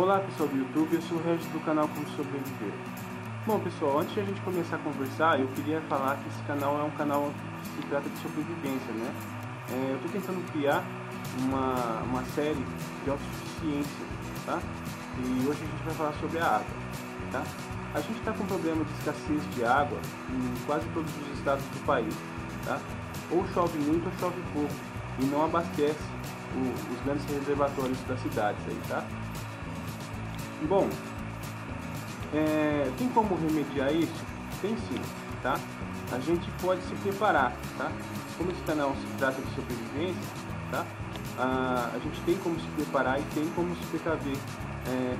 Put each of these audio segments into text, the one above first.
Olá pessoal do YouTube, eu sou o Regis do canal Como Sobreviver. Bom pessoal, antes de a gente começar a conversar, eu queria falar que esse canal é um canal que se trata de sobrevivência, né? Eu estou tentando criar uma série de autossuficiência, tá? E hoje a gente vai falar sobre a água, tá? A gente está com problema de escassez de água em quase todos os estados do país, tá? Ou chove muito ou chove pouco e não abastece os grandes reservatórios das cidades aí, tá? Bom, tem como remediar isso? Tem sim, tá? A gente pode se preparar, tá? Como esse canal se trata de sobrevivência, tá? A gente tem como se preparar e tem como se precaver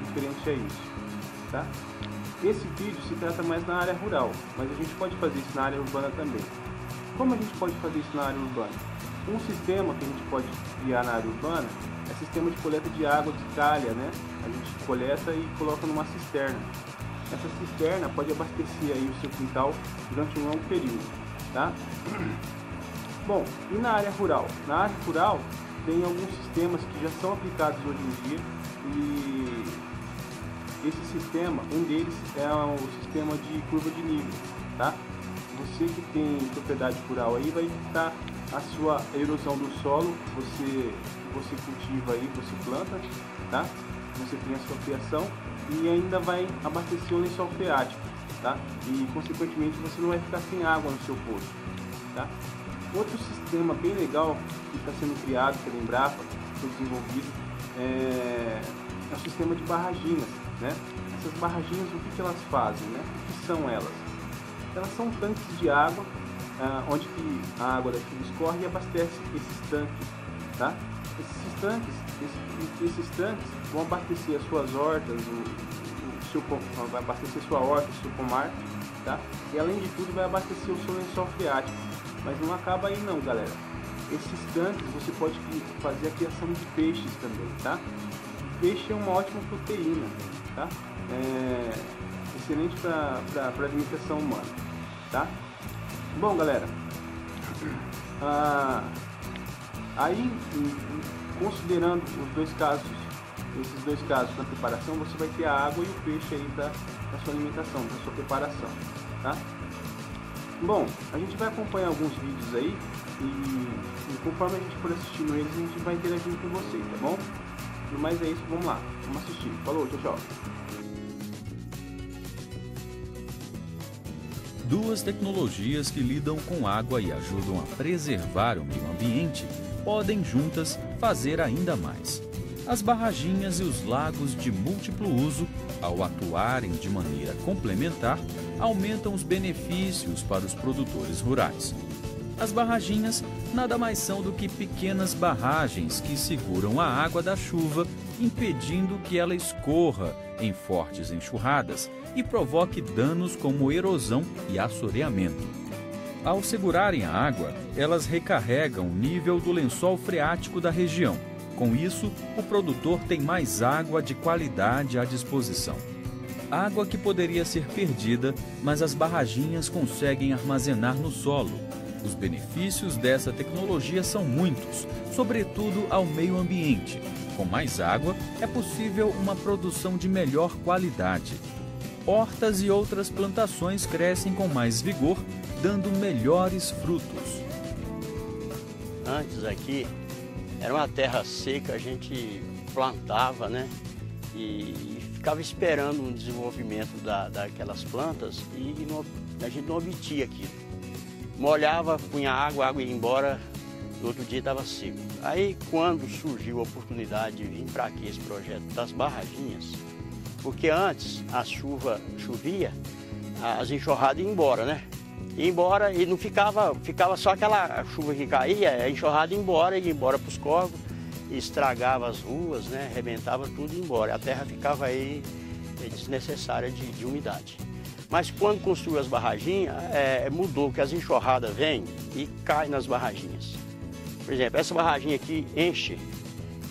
referente a isso, tá? Esse vídeo se trata mais na área rural, mas a gente pode fazer isso na área urbana também. Como a gente pode fazer isso na área urbana? Um sistema que a gente pode criar na área urbana é sistema de coleta de água de calha, né? A gente coleta e coloca numa cisterna. Essa cisterna pode abastecer aí o seu quintal durante um longo período, tá? Bom, e na área rural? Na área rural tem alguns sistemas que já são aplicados hoje em dia e esse sistema, um deles é o sistema de curva de nível, tá? Você que tem propriedade rural aí vai evitar a sua erosão do solo, você cultiva aí, você planta, tá? Você tem a sua criação e ainda vai abastecer o lençol freático, tá? E consequentemente você não vai ficar sem água no seu poço, tá? Outro sistema bem legal que está sendo criado pela Embrapa, foi desenvolvido, é o sistema de barraginhas, né? Essas barraginhas, o que elas fazem, né? O que são elas? Elas são tanques de água, onde que a água da chuva escorre e abastece esses tanques, tá? Esses tanques vão abastecer as suas hortas, vai abastecer sua horta, o seu pomar, tá? E além de tudo vai abastecer o seu lençol freático. Mas não acaba aí não, galera. Esses tanques você pode fazer a criação de peixes também, tá? O peixe é uma ótima proteína, tá? Excelente para alimentação humana, tá? Bom, galera, aí considerando esses dois casos da preparação, você vai ter a água e o peixe aí da sua alimentação, da sua preparação, tá? Bom, a gente vai acompanhar alguns vídeos aí e conforme a gente for assistindo eles, a gente vai interagindo com vocês, tá bom? No mais é isso, vamos lá, vamos assistir. Falou, tchau, tchau. Duas tecnologias que lidam com água e ajudam a preservar o meio ambiente podem juntas fazer ainda mais. As barraginhas e os lagos de múltiplo uso, ao atuarem de maneira complementar, aumentam os benefícios para os produtores rurais. As barraginhas nada mais são do que pequenas barragens que seguram a água da chuva, impedindo que ela escorra em fortes enxurradas e provoque danos como erosão e assoreamento. Ao segurarem a água, elas recarregam o nível do lençol freático da região. Com isso, o produtor tem mais água de qualidade à disposição. Água que poderia ser perdida, mas as barraginhas conseguem armazenar no solo. Os benefícios dessa tecnologia são muitos, sobretudo ao meio ambiente. Com mais água, é possível uma produção de melhor qualidade. Hortas e outras plantações crescem com mais vigor, dando melhores frutos. Antes aqui era uma terra seca, a gente plantava, né? E ficava esperando um desenvolvimento daquelas plantas e a gente não obtia aquilo. Molhava, punha água, a água ia embora, no outro dia estava seco. Aí quando surgiu a oportunidade de vir para aqui esse projeto das barraginhas, porque antes a chuva chovia, as enxurradas iam embora, né? Ia embora e não ficava só aquela chuva que caía, a enxurrada ia embora para os córregos, estragava as ruas, né? Arrebentava tudo e ia embora. A terra ficava aí desnecessária de umidade. Mas quando construiu as barraginhas, mudou, que as enxurradas vêm e caem nas barraginhas. Por exemplo, essa barraginha aqui enche,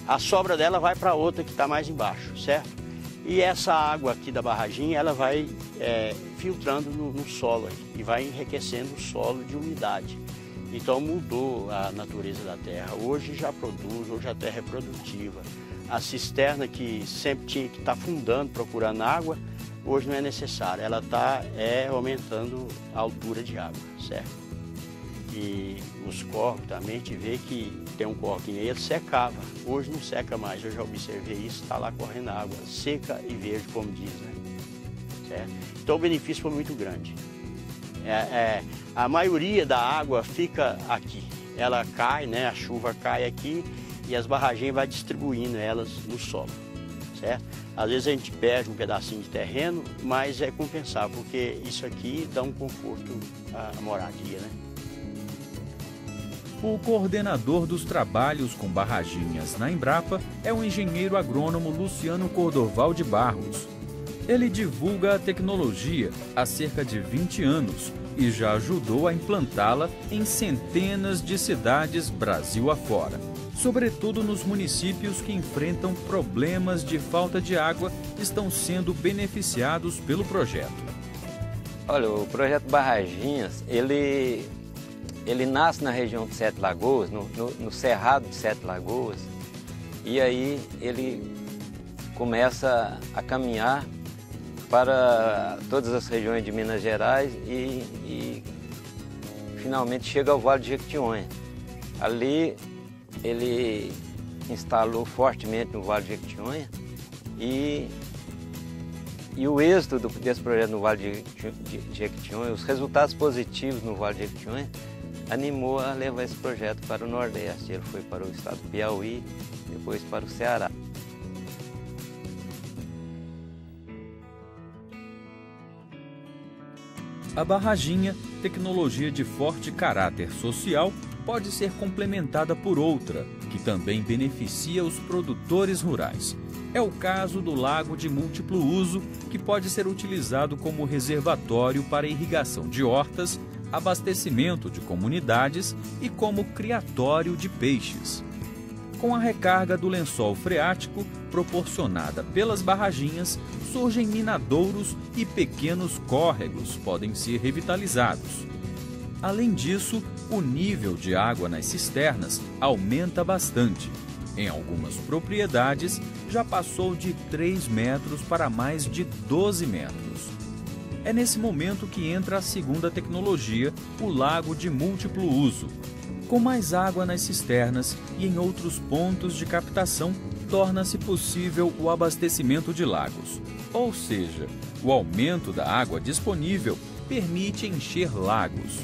a sobra dela vai para outra que está mais embaixo, certo? E essa água aqui da barraginha, ela vai filtrando no solo aí, e vai enriquecendo o solo de umidade. Então mudou a natureza da terra. Hoje já produz, hoje a terra é produtiva. A cisterna que sempre tinha que estar afundando, procurando água, hoje não é necessário. Ela está aumentando a altura de água, certo? E os córregos também, a gente vê que tem um córrego aí, ele secava. Hoje não seca mais, eu já observei isso, está lá correndo água seca e verde, como diz, né? Certo? Então o benefício foi muito grande. A maioria da água fica aqui. Ela cai, né? A chuva cai aqui e as barragens vai distribuindo elas no solo, certo? Às vezes a gente perde um pedacinho de terreno, mas é compensável, porque isso aqui dá um conforto à moradia, né? O coordenador dos trabalhos com barraginhas na Embrapa é o engenheiro agrônomo Luciano Cordoval de Barros. Ele divulga a tecnologia há cerca de 20 anos e já ajudou a implantá-la em centenas de cidades Brasil afora, sobretudo nos municípios que enfrentam problemas de falta de água, estão sendo beneficiados pelo projeto. Olha, o projeto Barraginhas, ele nasce na região de Sete Lagoas, no Cerrado de Sete Lagoas, e aí ele começa a caminhar para todas as regiões de Minas Gerais e finalmente chega ao Vale de Jequitinhonha. Ali ele instalou fortemente no Vale de Jequitinhonha e o êxito desse projeto no Vale de Jequitinhonha, os resultados positivos no Vale de Jequitinhonha, animou a levar esse projeto para o Nordeste. Ele foi para o estado do Piauí, depois para o Ceará. A barraginha, tecnologia de forte caráter social, pode ser complementada por outra, que também beneficia os produtores rurais. É o caso do lago de múltiplo uso, que pode ser utilizado como reservatório para irrigação de hortas, abastecimento de comunidades e como criatório de peixes. Com a recarga do lençol freático, proporcionada pelas barraginhas, surgem minadouros e pequenos córregos podem ser revitalizados. Além disso, o nível de água nas cisternas aumenta bastante. Em algumas propriedades, já passou de 3 metros para mais de 12 metros. É nesse momento que entra a segunda tecnologia, o lago de múltiplo uso. Com mais água nas cisternas e em outros pontos de captação, torna-se possível o abastecimento de lagos. Ou seja, o aumento da água disponível permite encher lagos.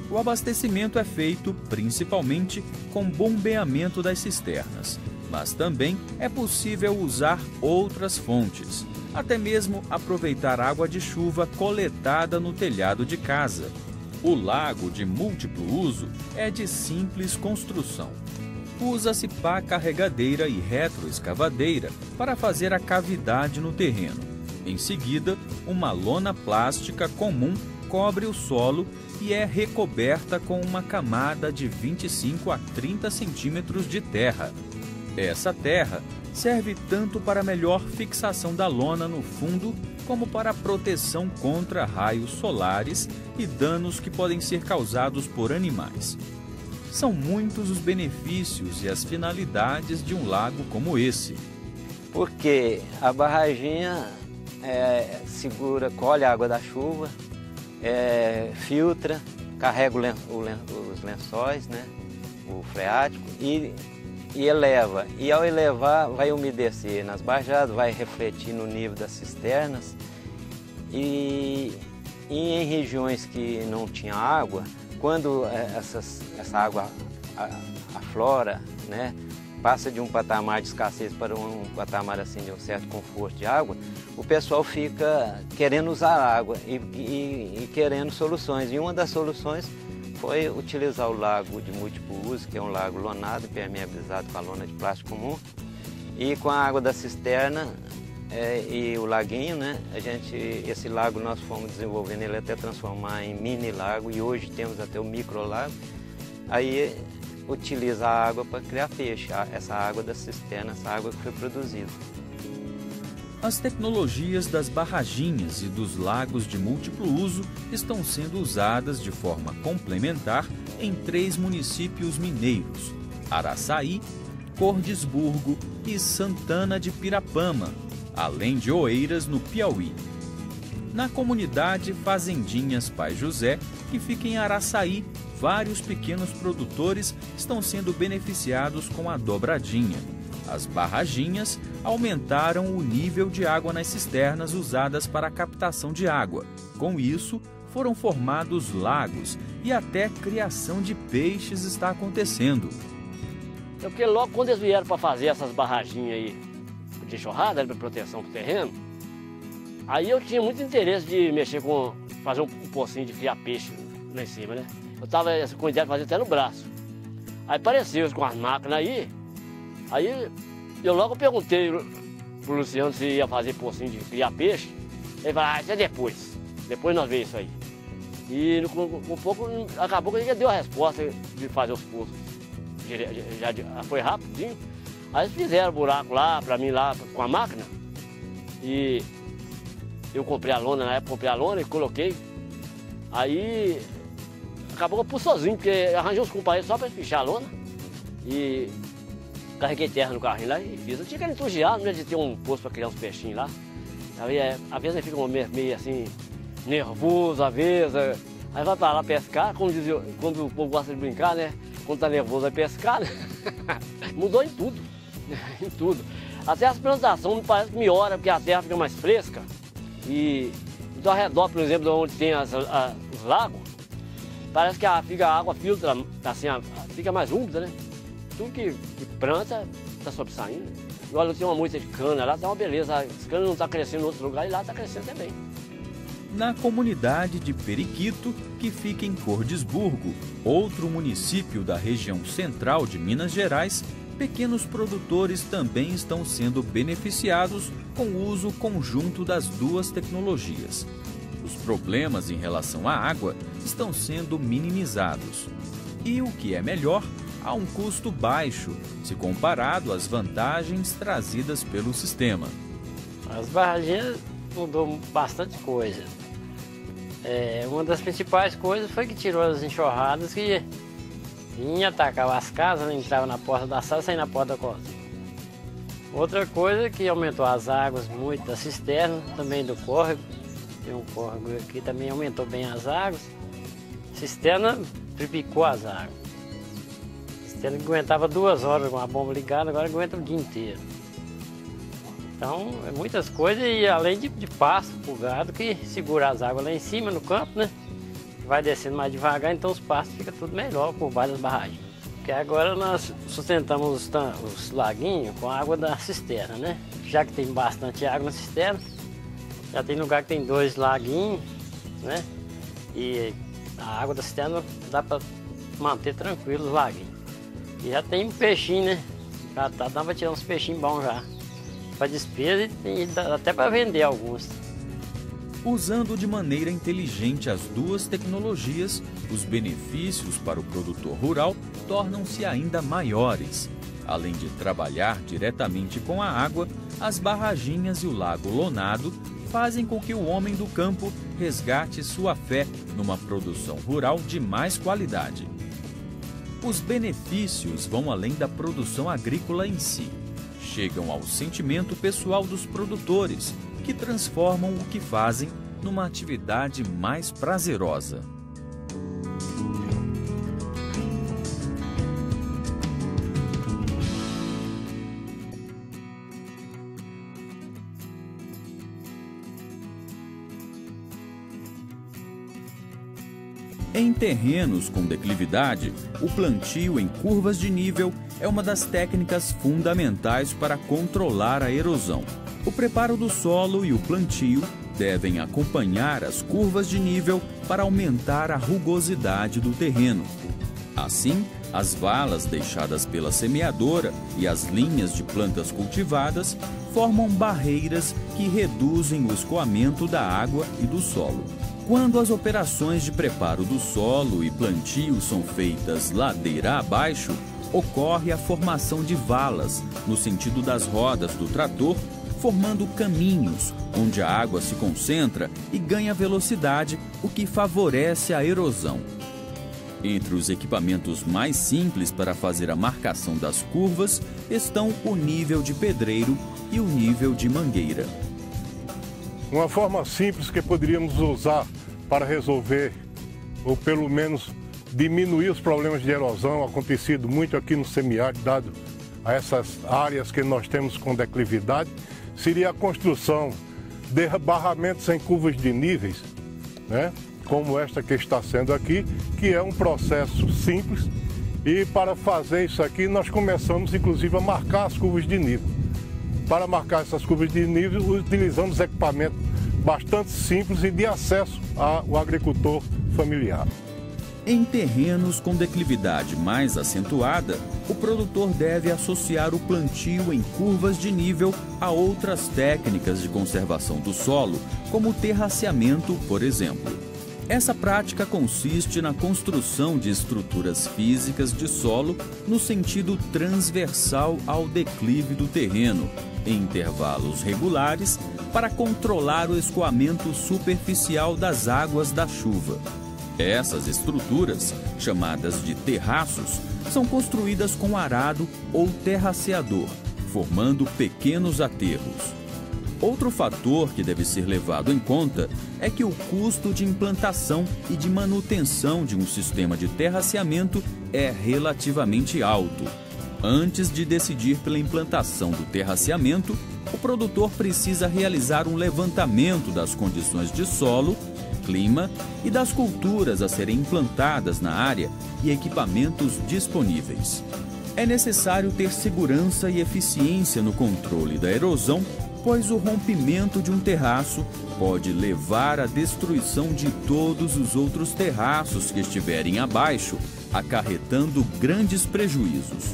O abastecimento é feito principalmente com bombeamento das cisternas, mas também é possível usar outras fontes, até mesmo aproveitar água de chuva coletada no telhado de casa. O lago de múltiplo uso é de simples construção. Usa-se pá carregadeira e retroescavadeira para fazer a cavidade no terreno. Em seguida, uma lona plástica comum cobre o solo e é recoberta com uma camada de 25 a 30 centímetros de terra. Essa terra serve tanto para melhor fixação da lona no fundo, como para proteção contra raios solares e danos que podem ser causados por animais. São muitos os benefícios e as finalidades de um lago como esse. Porque a barraginha segura, colhe a água da chuva, filtra, carrega os lençóis, né, o freático, e eleva. E ao elevar, vai umedecer nas barradas, vai refletir no nível das cisternas. E em regiões que não tinha água, quando essa água aflora, né, passa de um patamar de escassez para um patamar assim de um certo conforto de água, o pessoal fica querendo usar água e querendo soluções. E uma das soluções foi utilizar o lago de múltiplo uso, que é um lago lonado, permeabilizado com a lona de plástico comum. E com a água da cisterna e o laguinho, né, esse lago nós fomos desenvolvendo ele até transformar em mini lago, e hoje temos até o micro lago. Aí utiliza a água para criar peixe, essa água da cisterna, essa água que foi produzida. As tecnologias das barraginhas e dos lagos de múltiplo uso estão sendo usadas de forma complementar em 3 municípios mineiros: Araçaí, Cordisburgo e Santana de Pirapama, além de Oeiras, no Piauí. Na comunidade Fazendinhas Pai José, que fica em Araçaí, vários pequenos produtores estão sendo beneficiados com a dobradinha. As barraginhas aumentaram o nível de água nas cisternas usadas para a captação de água. Com isso, foram formados lagos e até criação de peixes está acontecendo. Porque logo quando eles vieram para fazer essas barraginhas aí de enxurrada, para proteção do terreno, aí eu tinha muito interesse de mexer fazer um pocinho de criar peixe lá em cima, né? Eu tava com ideia de fazer até no braço. Aí apareceu com as máquinas aí eu logo perguntei pro Luciano se ia fazer pocinho de criar peixe. Ele falou, isso é depois nós vemos isso aí. E com pouco acabou que ele já deu a resposta de fazer os poços. Já foi rapidinho. Aí eles fizeram buraco lá, pra mim lá, com a máquina. E eu comprei a lona, na época e coloquei. Aí acabou que eu pus sozinho, porque arranjei uns companheiros só para pichar a lona. E carreguei terra no carrinho lá e fiz. Eu tinha aquele entusiasmo, né, de ter um poço para criar uns peixinhos lá. Aí, às vezes ele fica meio assim, nervoso, às vezes. Aí vai para lá pescar, quando o povo gosta de brincar, né? Quando tá nervoso vai pescar, né? Mudou em tudo, em tudo. Até as plantações parece que melhora, porque a terra fica mais fresca. E então, ao redor, por exemplo, onde tem os lagos, parece que a água filtra, assim, fica mais úmida, né? Tudo que planta está sobressaindo. Agora tem uma muita de cana lá, tá uma beleza. As canas não estão crescendo em outro lugar e lá está crescendo também. Na comunidade de Periquito, que fica em Cordisburgo, outro município da região central de Minas Gerais, pequenos produtores também estão sendo beneficiados com o uso conjunto das duas tecnologias. Os problemas em relação à água estão sendo minimizados. E o que é melhor, há um custo baixo, se comparado às vantagens trazidas pelo sistema. As barraginhas mudou bastante coisa. Uma das principais coisas foi que tirou as enxurradas que vinha, atacava as casas, entrava na porta da sala e saía na porta da cozinha. Outra coisa que aumentou as águas muito da cisterna, também do córrego. Tem um córrego aqui também aumentou bem as águas. A cisterna triplicou as águas. A cisterna que aguentava 2 horas com a bomba ligada, agora aguenta o dia inteiro. Então, muitas coisas, e além de pasto para o gado, que segura as águas lá em cima, no campo, né? Vai descendo mais devagar, então os pastos ficam tudo melhor por baixo das barragens. Porque agora nós sustentamos os laguinhos com a água da cisterna, né? Já que tem bastante água na cisterna, já tem lugar que tem 2 laguinhos, né? E a água da cisterna dá para manter tranquilo os laguinhos. E já tem um peixinho, né? Já dá para tirar uns peixinhos bons já. Para despesa e até para vender alguns. Usando de maneira inteligente as duas tecnologias, os benefícios para o produtor rural tornam-se ainda maiores. Além de trabalhar diretamente com a água, as barraginhas e o lago lonado fazem com que o homem do campo resgate sua fé numa produção rural de mais qualidade. Os benefícios vão além da produção agrícola em si. Chegam ao sentimento pessoal dos produtores, que transformam o que fazem numa atividade mais prazerosa. Em terrenos com declividade, o plantio em curvas de nível é uma das técnicas fundamentais para controlar a erosão. O preparo do solo e o plantio devem acompanhar as curvas de nível para aumentar a rugosidade do terreno. Assim, as valas deixadas pela semeadora e as linhas de plantas cultivadas formam barreiras que reduzem o escoamento da água e do solo. Quando as operações de preparo do solo e plantio são feitas ladeira abaixo, ocorre a formação de valas, no sentido das rodas do trator, formando caminhos, onde a água se concentra e ganha velocidade, o que favorece a erosão. Entre os equipamentos mais simples para fazer a marcação das curvas estão o nível de pedreiro e o nível de mangueira. Uma forma simples que poderíamos usar para resolver, ou pelo menos diminuir os problemas de erosão acontecido muito aqui no semiárido, dado a essas áreas que nós temos com declividade, seria a construção de barramentos em curvas de níveis, né? Como esta que está sendo aqui, que é um processo simples. E para fazer isso aqui, nós começamos inclusive a marcar as curvas de nível. Para marcar essas curvas de nível, utilizamos equipamento bastante simples e de acesso ao agricultor familiar. Em terrenos com declividade mais acentuada, o produtor deve associar o plantio em curvas de nível a outras técnicas de conservação do solo, como o terraceamento, por exemplo. Essa prática consiste na construção de estruturas físicas de solo no sentido transversal ao declive do terreno, em intervalos regulares, para controlar o escoamento superficial das águas da chuva. Essas estruturas, chamadas de terraços, são construídas com arado ou terraceador, formando pequenos aterros. Outro fator que deve ser levado em conta é que o custo de implantação e de manutenção de um sistema de terraceamento é relativamente alto. Antes de decidir pela implantação do terraceamento, o produtor precisa realizar um levantamento das condições de solo, clima e das culturas a serem implantadas na área e equipamentos disponíveis. É necessário ter segurança e eficiência no controle da erosão, pois o rompimento de um terraço pode levar à destruição de todos os outros terraços que estiverem abaixo, acarretando grandes prejuízos.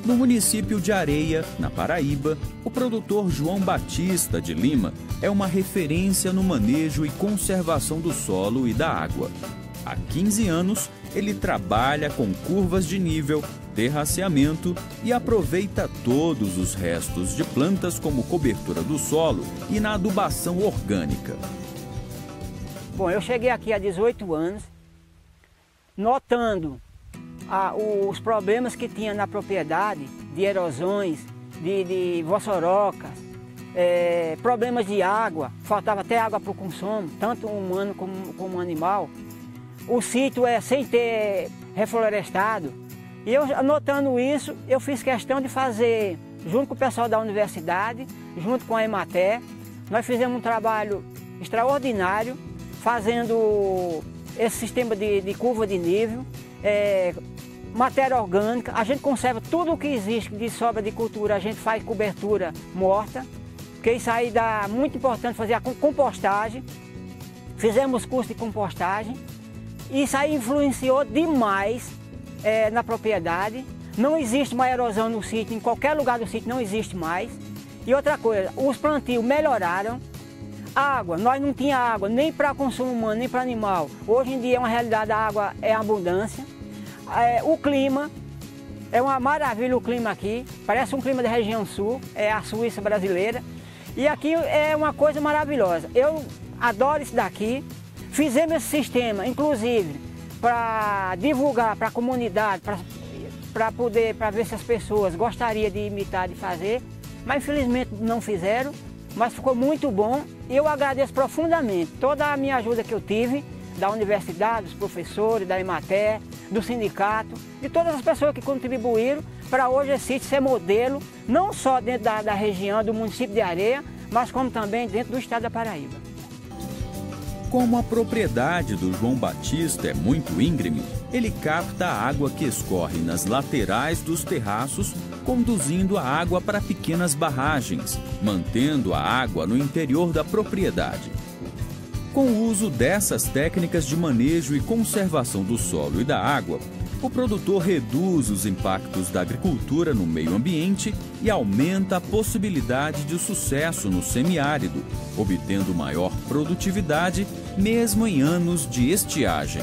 No município de Areia, na Paraíba, o produtor João Batista de Lima é uma referência no manejo e conservação do solo e da água. Há 15 anos, ele trabalha com curvas de nível, terraceamento e aproveita todos os restos de plantas como cobertura do solo e na adubação orgânica. Bom, eu cheguei aqui há 18 anos, notando os problemas que tinha na propriedade, de erosões, de vossorocas, problemas de água, faltava até água para o consumo, tanto humano como animal. O sítio é sem ter reflorestado. E eu, notando isso, eu fiz questão de fazer, junto com o pessoal da universidade, junto com a Emater, nós fizemos um trabalho extraordinário, fazendo esse sistema de curva de nível, matéria orgânica. A gente conserva tudo o que existe de sobra de cultura, a gente faz cobertura morta, porque isso aí dá muito importante fazer a compostagem. Fizemos curso de compostagem, e isso aí influenciou demais na propriedade. Não existe mais erosão no sítio, em qualquer lugar do sítio não existe mais. E outra coisa, os plantios melhoraram. Água, nós não tínhamos água nem para consumo humano, nem para animal. Hoje em dia é uma realidade, a água é abundância. O clima, é uma maravilha o clima aqui, parece um clima da região sul, é a Suíça brasileira. E aqui é uma coisa maravilhosa. Eu adoro isso daqui. Fizemos esse sistema, inclusive, para divulgar para a comunidade, para ver se as pessoas gostariam de imitar, de fazer, mas infelizmente não fizeram, mas ficou muito bom e eu agradeço profundamente toda a minha ajuda que eu tive, da universidade, dos professores, da Emater, do sindicato, de todas as pessoas que contribuíram para hoje esse sítio ser modelo, não só dentro da região, do município de Areia, mas como também dentro do estado da Paraíba. Como a propriedade do João Batista é muito íngreme, ele capta a água que escorre nas laterais dos terraços, conduzindo a água para pequenas barragens, mantendo a água no interior da propriedade. Com o uso dessas técnicas de manejo e conservação do solo e da água, o produtor reduz os impactos da agricultura no meio ambiente e aumenta a possibilidade de sucesso no semiárido, obtendo maior produtividade mesmo em anos de estiagem.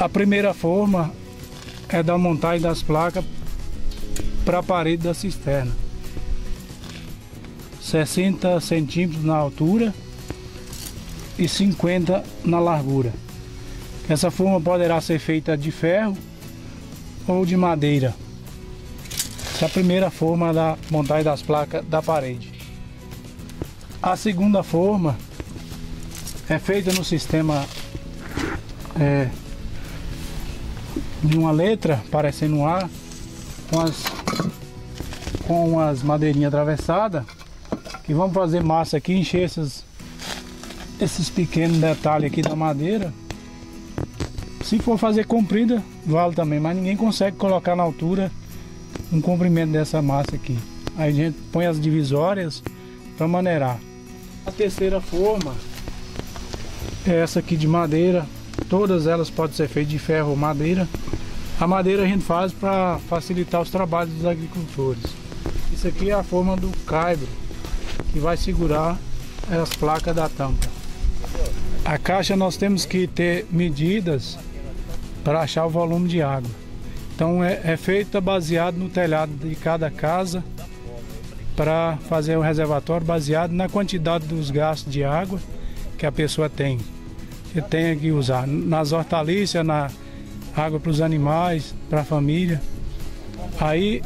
A primeira forma é da montagem das placas para a parede da cisterna. 60 centímetros na altura e 50 na largura. Essa forma poderá ser feita de ferro ou de madeira. Essa é a primeira forma da montagem das placas da parede. A segunda forma é feita no sistema de uma letra parecendo um A, com as madeirinhas atravessadas, que vamos fazer massa aqui, encher esses pequenos detalhes aqui da madeira. Se for fazer comprida, vale também, mas ninguém consegue colocar na altura um comprimento dessa massa aqui. Aí a gente põe as divisórias para maneirar. A terceira forma é essa aqui de madeira. Todas elas podem ser feitas de ferro ou madeira. A madeira a gente faz para facilitar os trabalhos dos agricultores. Isso aqui é a forma do caibro, que vai segurar as placas da tampa. A caixa nós temos que ter medidas para achar o volume de água. Então é feita baseado no telhado de cada casa, para fazer um reservatório baseado na quantidade dos gastos de água que a pessoa tem. Você tem que usar nas hortaliças, na água para os animais, para a família. Aí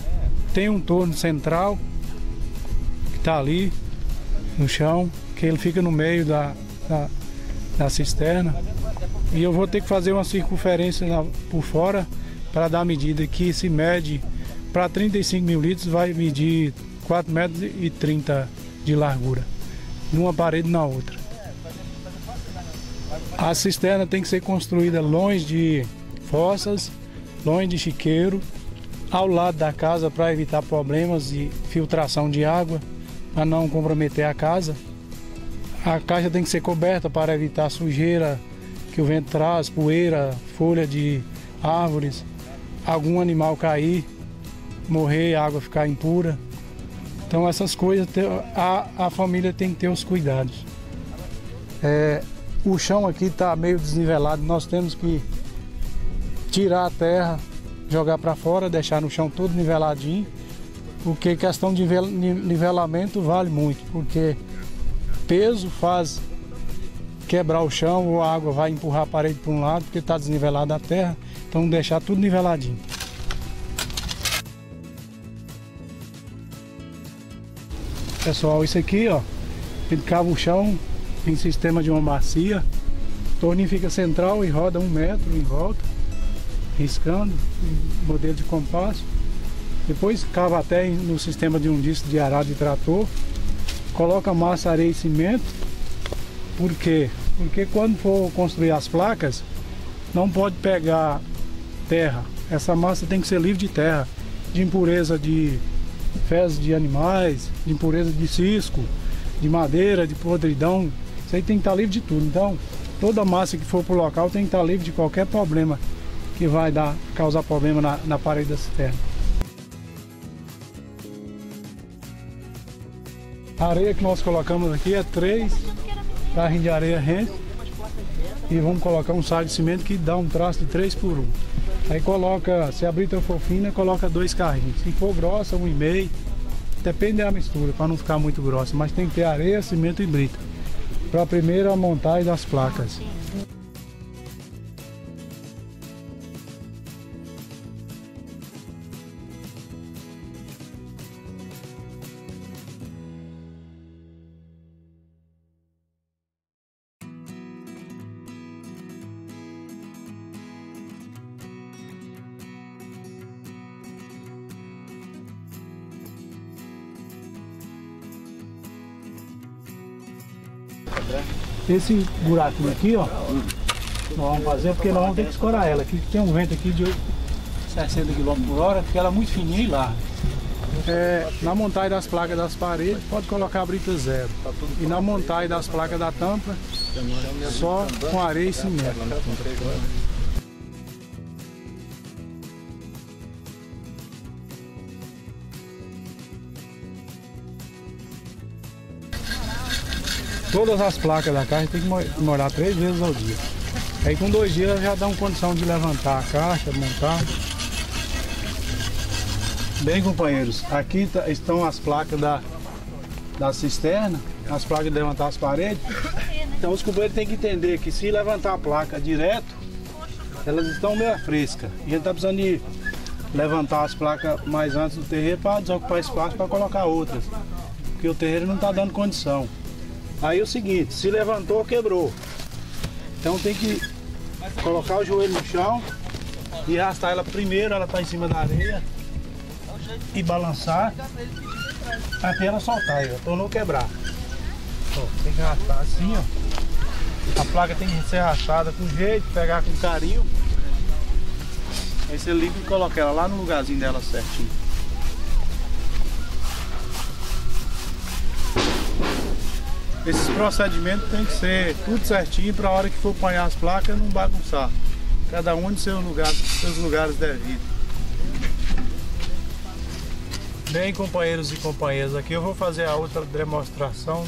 tem um torno central que está ali no chão, que ele fica no meio da cisterna. E eu vou ter que fazer uma circunferência por fora para dar a medida, que se mede para 35 mil litros, vai medir 4,30 metros de largura, numa parede e na outra. A cisterna tem que ser construída longe de fossas, longe de chiqueiro, ao lado da casa, para evitar problemas de filtração de água, para não comprometer a casa. A caixa tem que ser coberta para evitar sujeira que o vento traz, poeira, folha de árvores, algum animal cair, morrer, a água ficar impura. Então essas coisas a família tem que ter os cuidados. O chão aqui está meio desnivelado, nós temos que tirar a terra, jogar para fora, deixar no chão todo niveladinho, porque questão de nivelamento vale muito, porque peso faz quebrar o chão ou a água vai empurrar a parede para um lado, porque está desnivelada a terra, então deixar tudo niveladinho. Pessoal, isso aqui, ó, a gente cava o chão em sistema de uma bacia, o torninho fica central e roda 1 metro em volta, riscando, modelo de compasso. Depois cava até no sistema de um disco de arado de trator, coloca massa, areia e cimento. Por quê? Porque quando for construir as placas, não pode pegar terra. Essa massa tem que ser livre de terra, de impureza de fezes de animais, de impureza de cisco, de madeira, de podridão. Isso aí tem que estar livre de tudo. Então, toda massa que for para o local tem que estar livre de qualquer problema que vai causar problema na parede da cisterna. A areia que nós colocamos aqui é 3 carrinhos de areia rente, e vamos colocar um saco de cimento que dá um traço de 3 por 1. Aí coloca, se a brita for fina, coloca 2 carrinhos. Se for grossa, 1,5. Depende da mistura, para não ficar muito grossa. Mas tem que ter areia, cimento e brita, para a primeira montagem das placas. Esse buraquinho aqui, ó, nós vamos fazer porque nós vamos ter que escorar ela. Aqui tem um vento aqui de 60 km por hora, porque ela é muito fininha e larga. Na montagem das placas das paredes, pode colocar a brita 0. E na montagem das placas da tampa, só com areia e cimento. Todas as placas da caixa tem que molhar 3 vezes ao dia. Aí com 2 dias já dão condição de levantar a caixa, montar. Bem, companheiros, aqui estão as placas da cisterna, as placas de levantar as paredes. Então os companheiros têm que entender que se levantar a placa direto, elas estão meio frescas. E a gente está precisando de levantar as placas mais antes do terreiro para desocupar espaço para colocar outras. Porque o terreiro não está dando condição. Aí é o seguinte, se levantou, quebrou. Então tem que colocar o joelho no chão e arrastar ela primeiro, ela está em cima da areia, e balançar até ela soltar, para não quebrar. Ó, tem que arrastar assim, ó. A placa tem que ser arrastada com jeito, pegar com carinho. Aí você liga e coloca ela lá no lugarzinho dela certinho. Esses procedimentos tem que ser tudo certinho para a hora que for apanhar as placas não bagunçar. Cada um em seus lugares devidos. Bem, companheiros e companheiras, aqui eu vou fazer a outra demonstração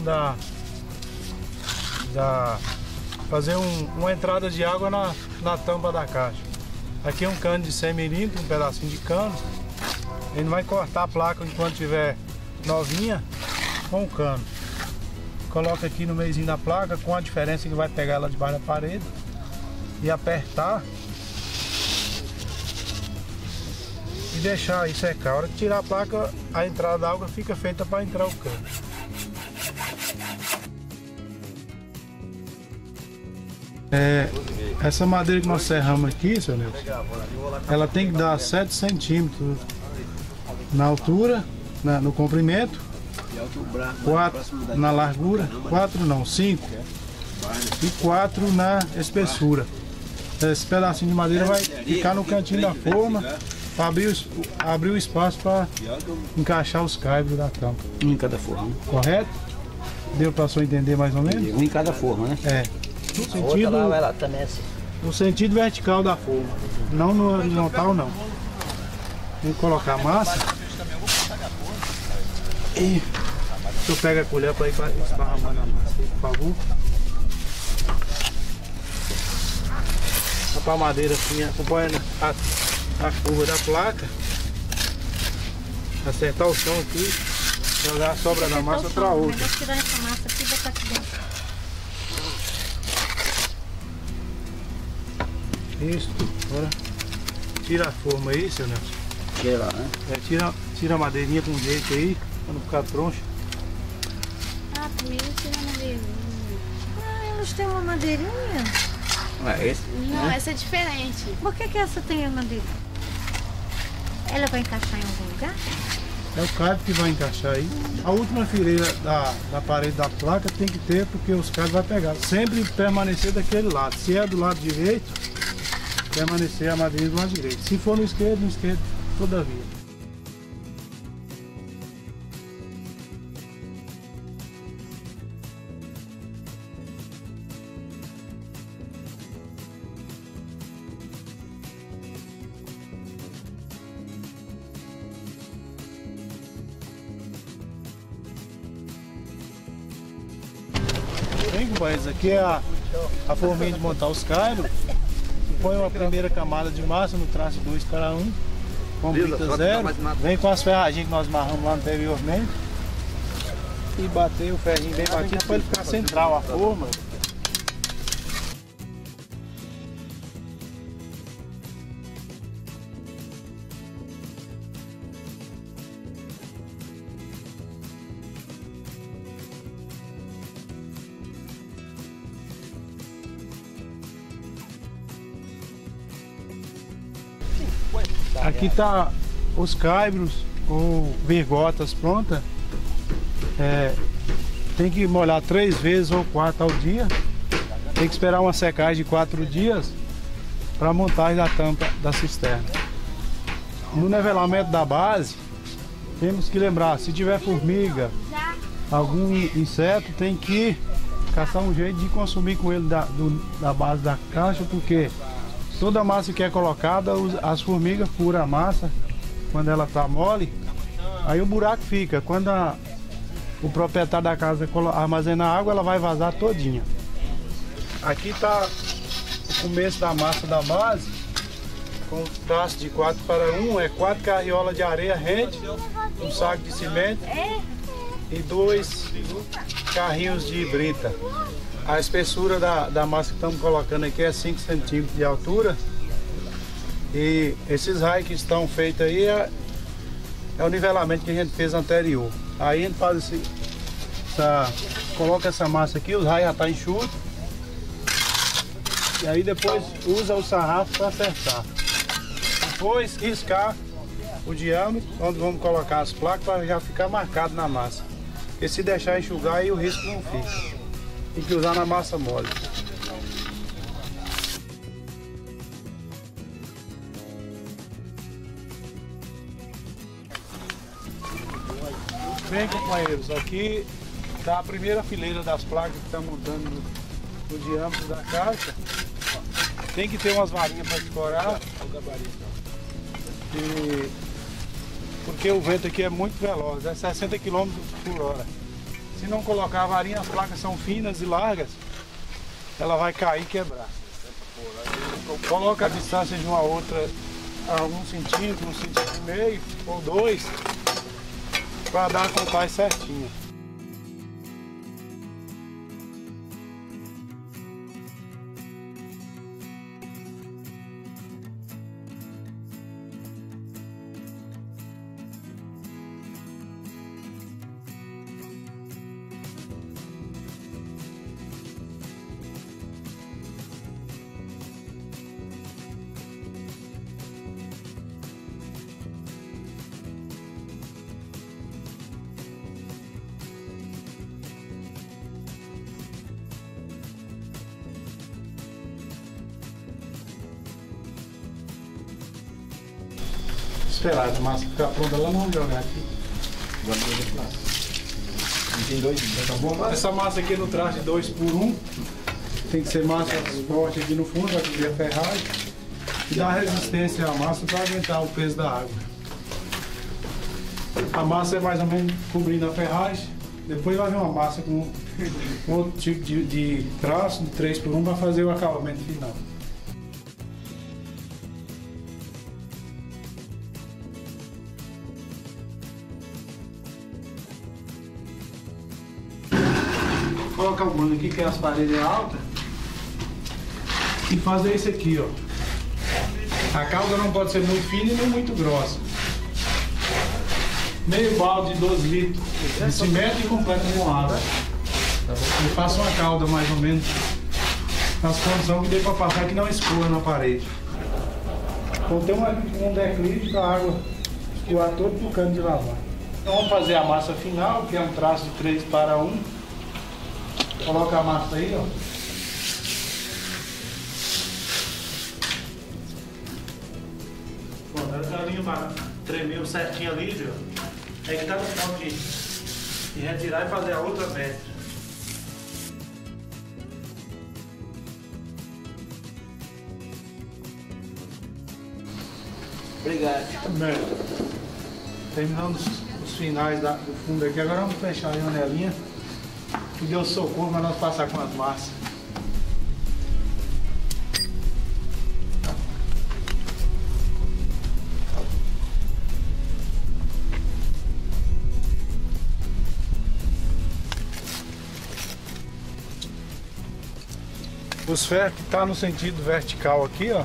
fazer uma entrada de água na tampa da caixa. Aqui é um cano de 100 milímetros, um pedacinho de cano. Ele vai cortar a placa enquanto estiver novinha com o cano. Coloca aqui no meiozinho da placa, com a diferença que vai pegar ela debaixo da parede e apertar e deixar aí secar. A hora que tirar a placa, a entrada da água fica feita para entrar o cano. Essa madeira que nós serramos aqui, seu Nelson, ela tem que dar 7 centímetros na altura, no comprimento, 4 na largura, 5 e 4 na espessura. Esse pedacinho de madeira vai ficar no cantinho da forma para abrir o espaço para encaixar os caibros da tampa. Um em cada forma. Correto? Deu para só entender mais ou menos? Um em cada forma, né? É. No sentido vertical da forma, não no horizontal não. Tem que colocar a massa e eu pego a colher para ir esparramando a massa aí, por favor. A palmadeira assim, acompanhando a curva da placa, acertar o chão aqui, jogar a sobra da massa para outra. Vou tirar essa massa aqui e botar aqui dentro. Isso, agora tira a forma aí, seu Nelson. Tira lá, né? Tira a madeirinha com jeito aí, para não ficar troncha. Ah, primeiro tira a madeirinha. Ah, elas têm uma madeirinha? Não é esse? Não, essa é diferente. Por que essa tem a madeirinha? Ela vai encaixar em algum lugar? É o caibro que vai encaixar aí. A última fileira da parede da placa tem que ter, porque os caibros vão pegar. Sempre permanecer daquele lado. Se é do lado direito, permanecer a madeira do lado direito. Se for no esquerdo, todavia. Bem, companheiros, aqui é a forminha de montar os caibros. Põe uma primeira camada de massa no traço 2 para 1, com brita 0. Vem com as ferragens que nós amarramos lá anteriormente. E bater o ferrinho bem batido para ele ficar central a forma. Aqui tá os caibros ou virgotas prontas. Tem que molhar 3 vezes ou 4 ao dia. Tem que esperar uma secagem de 4 dias para montagem da tampa da cisterna. No nivelamento da base, temos que lembrar, se tiver formiga, algum inseto, tem que caçar um jeito de consumir com ele da base da caixa, porque toda a massa que é colocada, as formigas furam a massa quando ela está mole, aí o buraco fica. Quando o proprietário da casa armazenar água, ela vai vazar todinha. Aqui está o começo da massa da base, com traço de 4:1, é 4 carriolas de areia rede, um saco de cimento e 2 carrinhos de brita. A espessura da massa que estamos colocando aqui é 5 centímetros de altura. E esses raios que estão feitos aí é o nivelamento que a gente fez anterior. Aí a gente faz coloca essa massa aqui, os raios já estão enxutos. E aí depois usa o sarrafo para acertar. Depois riscar o diâmetro, onde vamos colocar as placas para já ficar marcado na massa. Porque se deixar enxugar aí o risco não fica. Tem que usar na massa mole. Bem, companheiros, aqui está a primeira fileira das placas que estão montando no diâmetro da caixa. Tem que ter umas varinhas para escorar, porque o vento aqui é muito veloz, é 60 km por hora. Se não colocar a varinha, as placas são finas e largas, ela vai cair e quebrar. Coloca a distância de uma outra a 1 centímetro, 1,5 centímetros ou 2, para dar a contagem certinha. Esperar a massa ficar pronta lá, vamos jogar aqui. Agora tem 2, tá bom? Essa massa aqui no traje 2x1 tem que ser massa forte aqui no fundo para cobrir a ferragem e dar resistência à massa para aguentar o peso da água. A massa é mais ou menos cobrindo a ferragem. Depois vai vir uma massa com outro tipo de traço de 3x1 para fazer o acabamento final. Colocar o mano aqui, que é as paredes altas, e fazer isso aqui, ó. A cauda não pode ser muito fina e nem muito grossa. Meio balde de 12 litros de cimento e completa com água. Eu faço uma cauda mais ou menos nas condições que dê para passar, que não escoa na parede. Então tem um declive para a água escoar todo pro cano de lavar. Então vamos fazer a massa final, que é um traço de 3:1. Coloca a massa aí, ó. Bom, a linha tremeu certinho ali, viu? Aí que tá no ponto de retirar e fazer a outra mestra. Obrigado. Bem, terminando os finais do fundo aqui, agora vamos fechar a janelinha. Que Deus socorro para nós passar com as massas. Os ferros que estão no sentido vertical aqui, ó,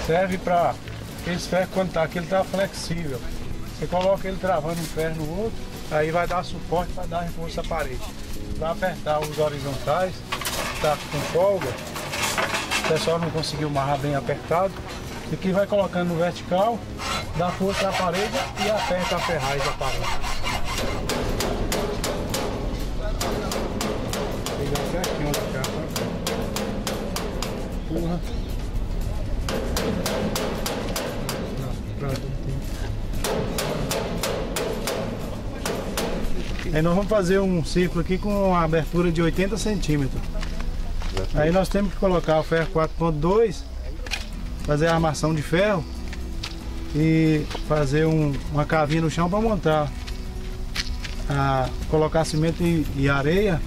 serve para aqueles ferros quando tá aqui, ele tá flexível. Você coloca ele travando um ferro no outro, aí vai dar suporte para dar reforço à parede. Para apertar os horizontais, tá com folga, o pessoal não conseguiu amarrar bem apertado. Aqui vai colocando no vertical, dá força à parede e aperta a ferragem da parede. Vou pegar certinho aqui, tá? Empurra. Aí nós vamos fazer um círculo aqui com uma abertura de 80 centímetros. Aí nós temos que colocar o ferro 4.2, fazer a armação de ferro e fazer uma cavinha no chão para montar, colocar cimento e areia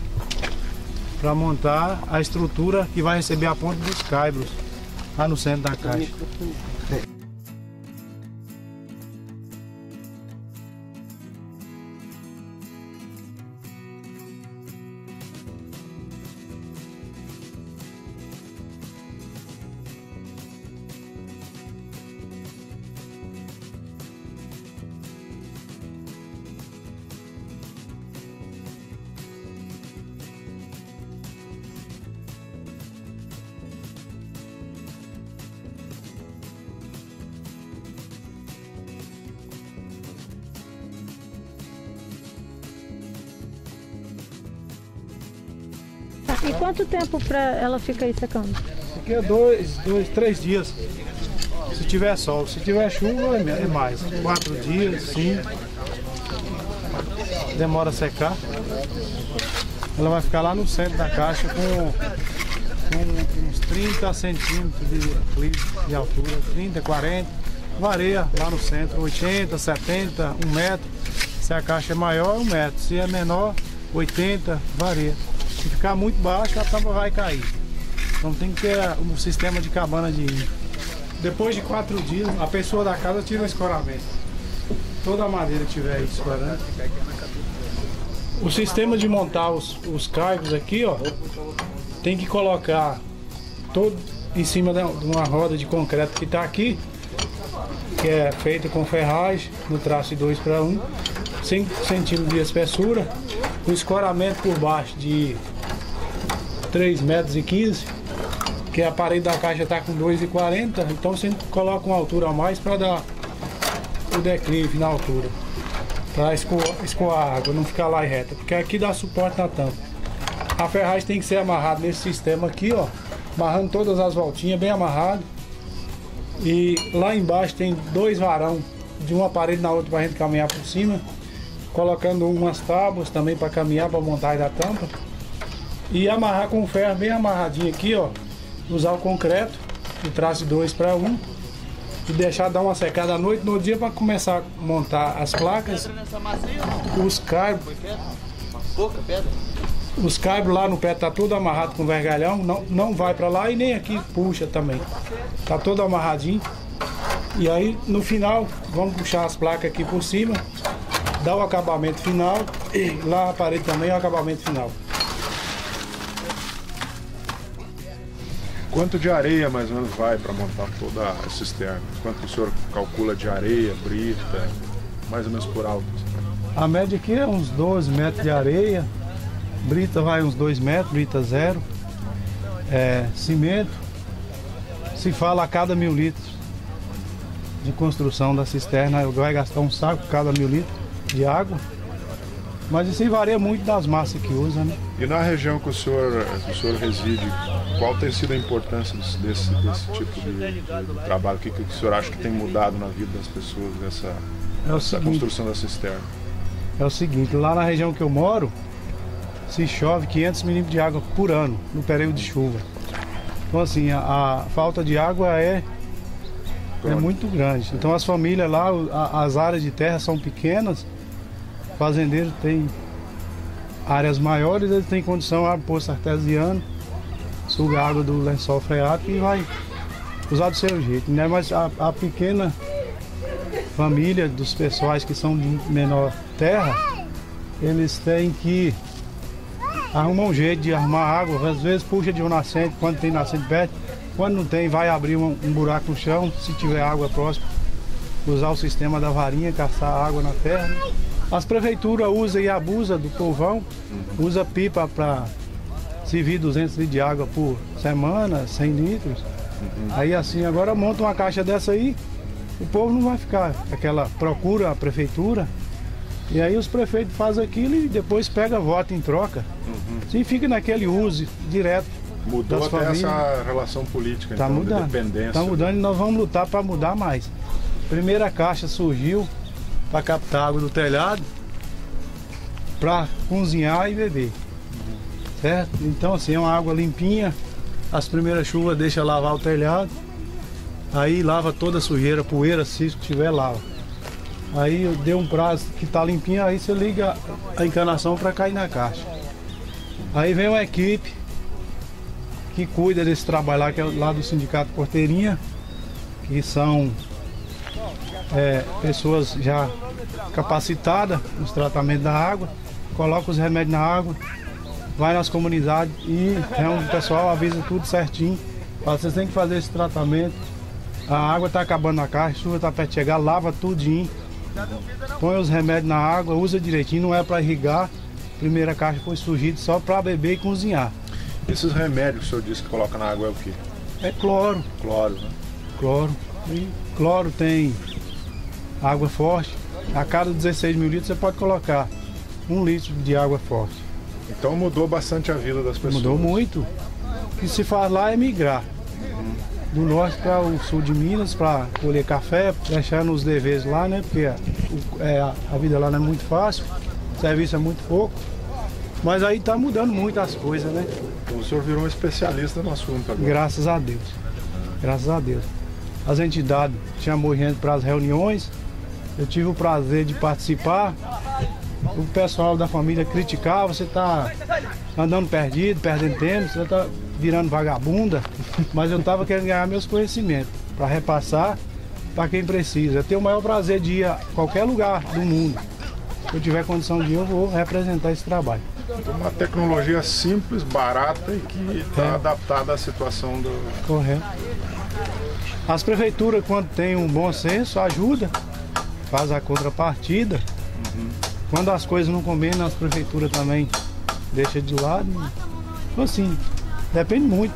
para montar a estrutura que vai receber a ponta dos caibros lá no centro da caixa. E quanto tempo para ela ficar aí secando? Aqui é 3 dias. Se tiver sol, se tiver chuva é mais. 4 dias, 5. Demora a secar. Ela vai ficar lá no centro da caixa com uns 30 centímetros de altura, 30, 40. Varia lá no centro, 80, 70, 1 metro. Se a caixa é maior, 1 metro. Se é menor, 80, varia. Se ficar muito baixo, a tampa vai cair. Então tem que ter um sistema de cabana de índio. Depois de 4 dias, a pessoa da casa tira o escoramento. Toda a madeira que tiver aí escorando. O sistema de montar os caibros aqui, ó, tem que colocar todo em cima de uma roda de concreto que está aqui, que é feita com ferragem, no traço de 2:1, 5 centímetros de espessura, o escoramento por baixo de 3,15 metros, que a parede da caixa está com 2,40, então você coloca uma altura a mais para dar o declive na altura, para escoar a água, não ficar lá reta, porque aqui dá suporte na tampa. A ferragem tem que ser amarrada nesse sistema aqui, ó, amarrando todas as voltinhas, bem amarrado. E lá embaixo tem 2 varão de uma parede na outra para a gente caminhar por cima, colocando umas tábuas também para caminhar, para montar da tampa. E amarrar com o ferro bem amarradinho aqui, ó. Usar o concreto, o traço de 2:1 e deixar dar uma secada à noite, no dia para começar a montar as placas. Os caibros lá no pé tá tudo amarrado com vergalhão, não vai para lá e nem aqui puxa também. Tá todo amarradinho. E aí no final vamos puxar as placas aqui por cima, dar o acabamento final e lá a parede também é o acabamento final. Quanto de areia mais ou menos vai para montar toda a cisterna? Quanto o senhor calcula de areia, brita, mais ou menos por alto? A média aqui é uns 12 metros de areia, brita vai uns 2 metros, brita 0, cimento, se fala a cada 1.000 litros de construção da cisterna, vai gastar um saco cada 1.000 litros de água. Mas isso varia muito das massas que usa, né? E na região que o senhor reside, qual tem sido a importância desse tipo de trabalho? O que o senhor acha que tem mudado na vida das pessoas, essa construção da cisterna? É o seguinte, lá na região que eu moro, se chove 500 milímetros de água por ano, no período de chuva. Então assim, a falta de água é muito grande. Então as famílias lá, as áreas de terra são pequenas, fazendeiros têm áreas maiores, eles têm condição a poço artesiano, suga a água do lençol freático e vai usar do seu jeito, né? Mas a pequena família dos pessoais que são de menor terra, eles têm que arrumar um jeito de arrumar água, às vezes puxa de um nascente, quando tem nascente perto, quando não tem vai abrir um buraco no chão, se tiver água próxima, usar o sistema da varinha, caçar água na terra. As prefeituras usam e abusam do povão, usa pipa para servir 200 litros de água por semana, 100 litros. Aí assim, agora monta uma caixa dessa aí, o povo não vai ficar, aquela procura a prefeitura, e aí os prefeitos fazem aquilo e depois pega voto em troca. E fica naquele uso direto. Mudou das até famílias. Essa relação política, Tá então, mudando. de dependência. Tá mudando e nós vamos lutar para mudar mais. Primeira caixa surgiu para captar água do telhado, para cozinhar e beber. Certo? Então assim, é uma água limpinha, as primeiras chuvas deixa lavar o telhado, aí lava toda a sujeira, poeira, cisco que tiver, lava. Aí eu dei um prazo que tá limpinho, aí você liga a encanação para cair na caixa. Aí vem uma equipe que cuida desse trabalho lá, que é lá do Sindicato Porteirinha, que são pessoas já capacitadas nos tratamentos da água, coloca os remédios na água, vai nas comunidades e o pessoal avisa tudo certinho. Fala, vocês têm que fazer esse tratamento, a água está acabando na caixa, a chuva está perto de chegar, lava tudinho, põe os remédios na água, usa direitinho, não é para irrigar. A primeira caixa foi surgida só para beber e cozinhar. Esses remédios que o senhor disse que coloca na água é o quê? É cloro. Cloro, né? Cloro. E cloro tem água forte. A cada 16 mil litros você pode colocar 1 litro de água forte. Então mudou bastante a vida das pessoas. Mudou muito. O que se faz lá é migrar. Do norte para o sul de Minas para colher café, deixando os deveres lá, né? Porque a vida lá não é muito fácil, o serviço é muito pouco. Mas aí tá mudando muito as coisas, né? Então o senhor virou um especialista no assunto agora. Graças a Deus. Graças a Deus. As entidades chamou gente para as reuniões. Eu tive o prazer de participar. O pessoal da família criticava, você tá andando perdido, perdendo tempo, você tá virando vagabunda. Mas eu tava querendo ganhar meus conhecimentos para repassar para quem precisa. Eu tenho o maior prazer de ir a qualquer lugar do mundo. Se eu tiver condição de ir, eu vou representar esse trabalho. Uma tecnologia simples, barata e que está adaptada à situação do... Correto. As prefeituras, quando tem um bom senso, ajuda, faz a contrapartida. Quando as coisas não combinam, as prefeituras também deixam de lado. Então, assim, depende muito,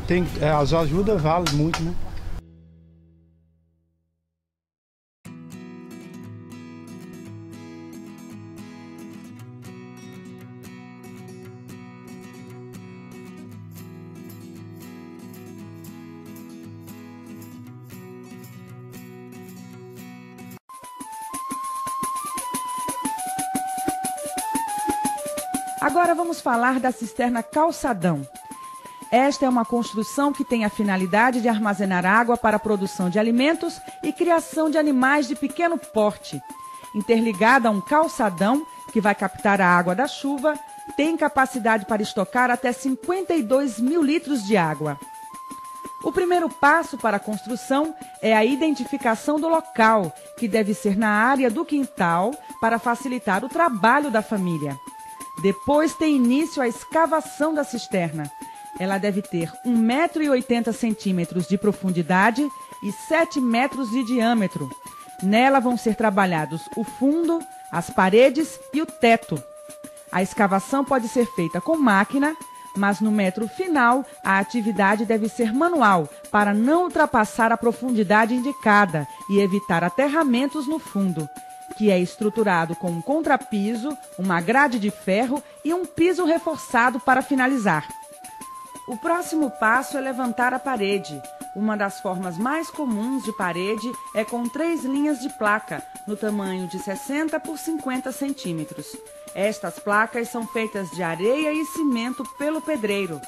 as ajudas valem muito, né? Agora vamos falar da cisterna Calçadão. Esta é uma construção que tem a finalidade de armazenar água para a produção de alimentos e criação de animais de pequeno porte. Interligada a um calçadão que vai captar a água da chuva, tem capacidade para estocar até 52 mil litros de água. O primeiro passo para a construção é a identificação do local, que deve ser na área do quintal para facilitar o trabalho da família. Depois tem início a escavação da cisterna. Ela deve ter 1,80 m de profundidade e 7 metros de diâmetro. Nela vão ser trabalhados o fundo, as paredes e o teto. A escavação pode ser feita com máquina, mas no metro final a atividade deve ser manual para não ultrapassar a profundidade indicada e evitar aterramentos no fundo, que é estruturado com um contrapiso, uma grade de ferro e um piso reforçado para finalizar. O próximo passo é levantar a parede. Uma das formas mais comuns de parede é com 3 linhas de placa, no tamanho de 60 por 50 centímetros. Estas placas são feitas de areia e cimento pelo pedreiro.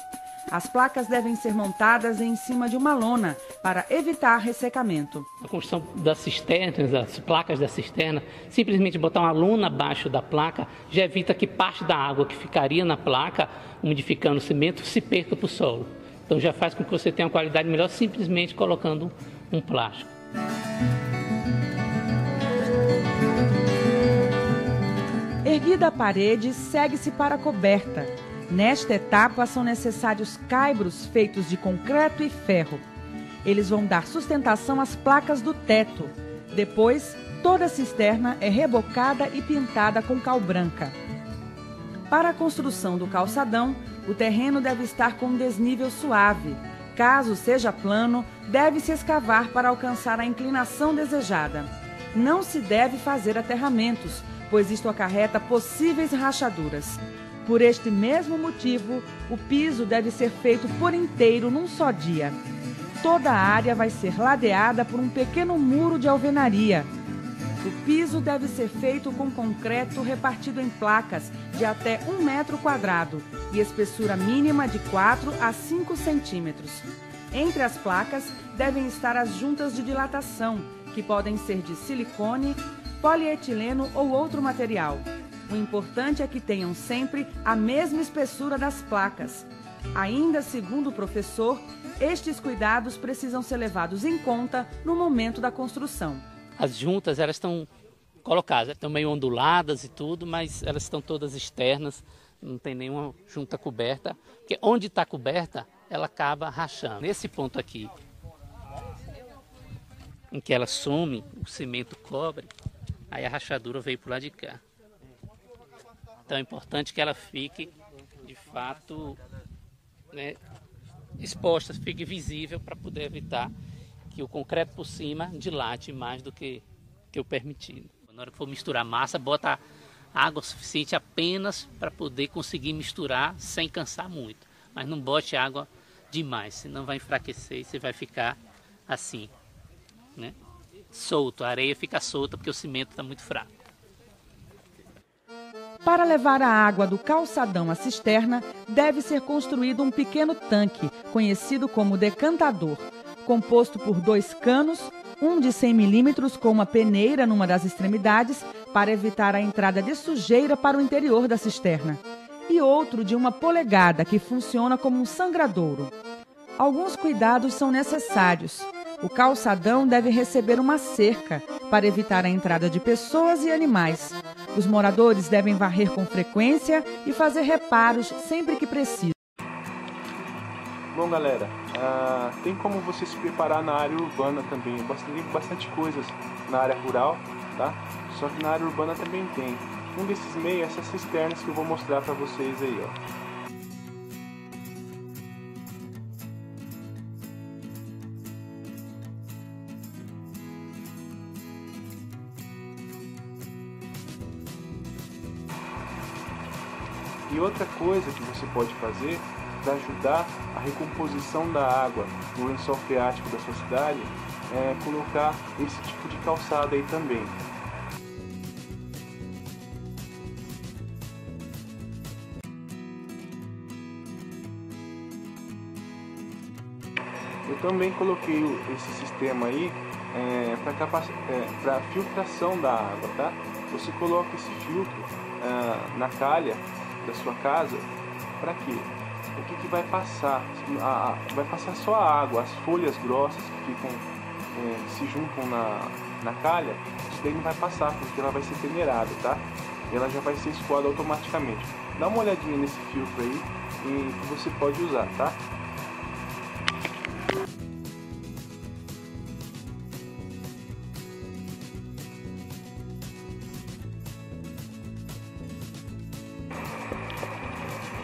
As placas devem ser montadas em cima de uma lona para evitar ressecamento. A construção das cisternas, das placas da cisterna, simplesmente botar uma lona abaixo da placa já evita que parte da água que ficaria na placa, umidificando o cimento, se perca para o solo. Então já faz com que você tenha uma qualidade melhor simplesmente colocando um plástico. Erguida a parede, segue-se para a coberta. Nesta etapa são necessários caibros feitos de concreto e ferro. Eles vão dar sustentação às placas do teto. Depois, toda a cisterna é rebocada e pintada com cal branca. Para a construção do calçadão, o terreno deve estar com um desnível suave. Caso seja plano, deve-se escavar para alcançar a inclinação desejada. Não se deve fazer aterramentos, pois isto acarreta possíveis rachaduras. Por este mesmo motivo, o piso deve ser feito por inteiro num só dia. Toda a área vai ser ladeada por um pequeno muro de alvenaria. O piso deve ser feito com concreto repartido em placas de até 1 metro quadrado e espessura mínima de 4 a 5 centímetros. Entre as placas devem estar as juntas de dilatação, que podem ser de silicone, polietileno ou outro material. O importante é que tenham sempre a mesma espessura das placas. Ainda segundo o professor, estes cuidados precisam ser levados em conta no momento da construção. As juntas, elas estão colocadas, estão meio onduladas e tudo, mas elas estão todas externas, não tem nenhuma junta coberta, porque onde está coberta, ela acaba rachando. Nesse ponto aqui, em que ela some, o cimento cobre, aí a rachadura veio para o lado de cá. Então é importante que ela fique, de fato, né, exposta, fique visível para poder evitar que o concreto por cima dilate mais do que o permitido. Na hora que for misturar massa, bota água suficiente apenas para poder conseguir misturar sem cansar muito. Mas não bote água demais, senão vai enfraquecer e você vai ficar assim, né? Solto, a areia fica solta porque o cimento está muito fraco. Para levar a água do calçadão à cisterna, deve ser construído um pequeno tanque, conhecido como decantador, composto por 2 canos, um de 100 milímetros com uma peneira numa das extremidades para evitar a entrada de sujeira para o interior da cisterna, e outro de 1 polegada que funciona como um sangradouro. Alguns cuidados são necessários. O calçadão deve receber uma cerca para evitar a entrada de pessoas e animais. Os moradores devem varrer com frequência e fazer reparos sempre que precisam. Bom, galera, tem como você se preparar na área urbana também. Tem bastante coisas na área rural, tá? Só que na área urbana também tem. Um desses meios é essas cisternas que eu vou mostrar para vocês aí, ó. E outra coisa que você pode fazer para ajudar a recomposição da água no lençol freático da sua cidade é colocar esse tipo de calçada aí também. Eu também coloquei esse sistema aí para filtração da água, tá? Você coloca esse filtro na calha da sua casa, para quê? O que vai passar? Vai passar só a água, as folhas grossas que ficam, se juntam na calha, isso daí não vai passar, porque ela vai ser peneirada, tá? E ela já vai ser escoada automaticamente. Dá uma olhadinha nesse filtro aí e que você pode usar, tá?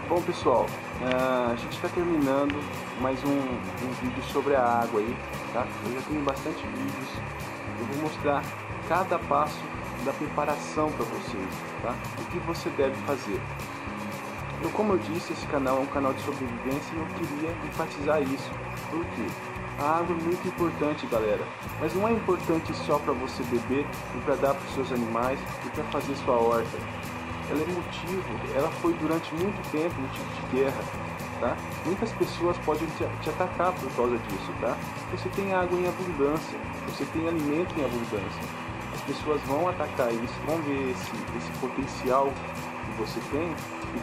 Bom, pessoal, a gente está terminando mais um vídeo sobre a água aí, tá? Eu já tenho bastante vídeos, eu vou mostrar cada passo da preparação para vocês, tá? O que você deve fazer. Então, como eu disse, esse canal é um canal de sobrevivência e eu queria enfatizar isso. Por quê? A água é muito importante, galera, mas não é importante só para você beber e para dar para os seus animais e para fazer sua horta. Ela é motivo, ela foi durante muito tempo motivo de guerra, tá? Muitas pessoas podem te atacar por causa disso, tá? Você tem água em abundância, você tem alimento em abundância. As pessoas vão atacar isso, vão ver esse potencial que você tem e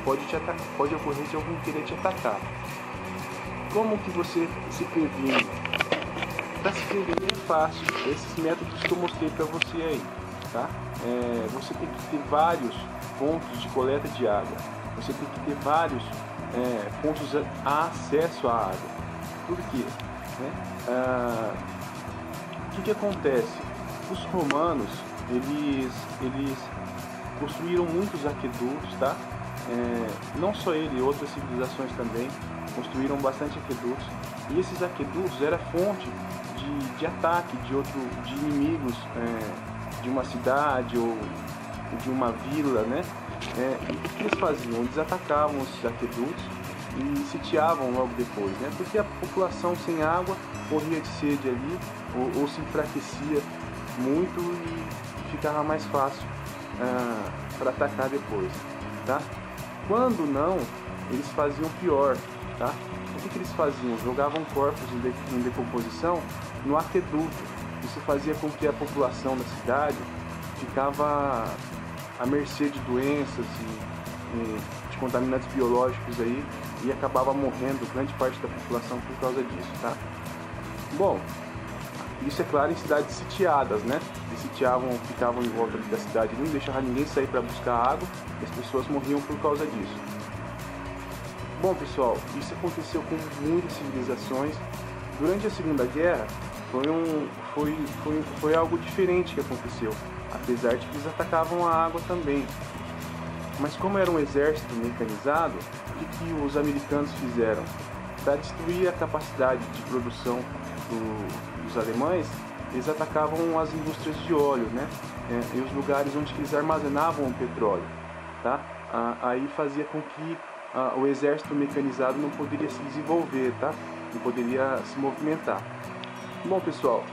pode ocorrer de alguém querer te atacar. Como que você se previne? Para se prevenir é fácil, esses métodos que eu mostrei para você aí, tá? Você tem que ter vários pontos de coleta de água, você tem que ter vários pontos de acesso à água. Por quê? O que acontece? Os romanos, eles construíram muitos aquedutos, tá? Não só ele, outras civilizações também construíram bastante aquedutos, e esses aquedutos eram fonte de ataque de inimigos de uma cidade ou de uma vila, né? E o que eles faziam? Eles atacavam os aquedutos e sitiavam logo depois, né? Porque a população sem água morria de sede ali ou se enfraquecia muito e ficava mais fácil para atacar depois, tá? Quando não, eles faziam pior, tá? O que eles faziam? Jogavam corpos em decomposição no aqueduto. Isso fazia com que a população da cidade ficava à mercê de doenças e de contaminantes biológicos aí, e acabava morrendo grande parte da população por causa disso, tá? Bom, isso é claro em cidades sitiadas, né? Eles sitiavam, ficavam em volta da cidade, não deixavam ninguém sair para buscar água, e as pessoas morriam por causa disso. Bom, pessoal, isso aconteceu com muitas civilizações. Durante a Segunda Guerra, foi algo diferente que aconteceu, apesar de que eles atacavam a água também. Mas como era um exército mecanizado, o que os americanos fizeram? Para destruir a capacidade de produção dos alemães, eles atacavam as indústrias de óleo, né? E os lugares onde eles armazenavam o petróleo, tá? Aí fazia com que o exército mecanizado não poderia se desenvolver, tá? Não poderia se movimentar. Bom, pessoal,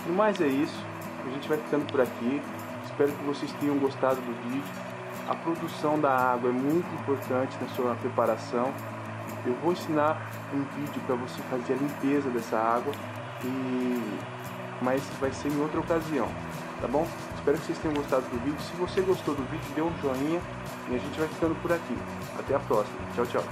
no mais é isso. A gente vai ficando por aqui. Espero que vocês tenham gostado do vídeo. A produção da água é muito importante na sua preparação. Eu vou ensinar um vídeo para você fazer a limpeza dessa água, mas vai ser em outra ocasião, tá bom? Espero que vocês tenham gostado do vídeo. Se você gostou do vídeo, dê um joinha e a gente vai ficando por aqui. Até a próxima. Tchau, tchau.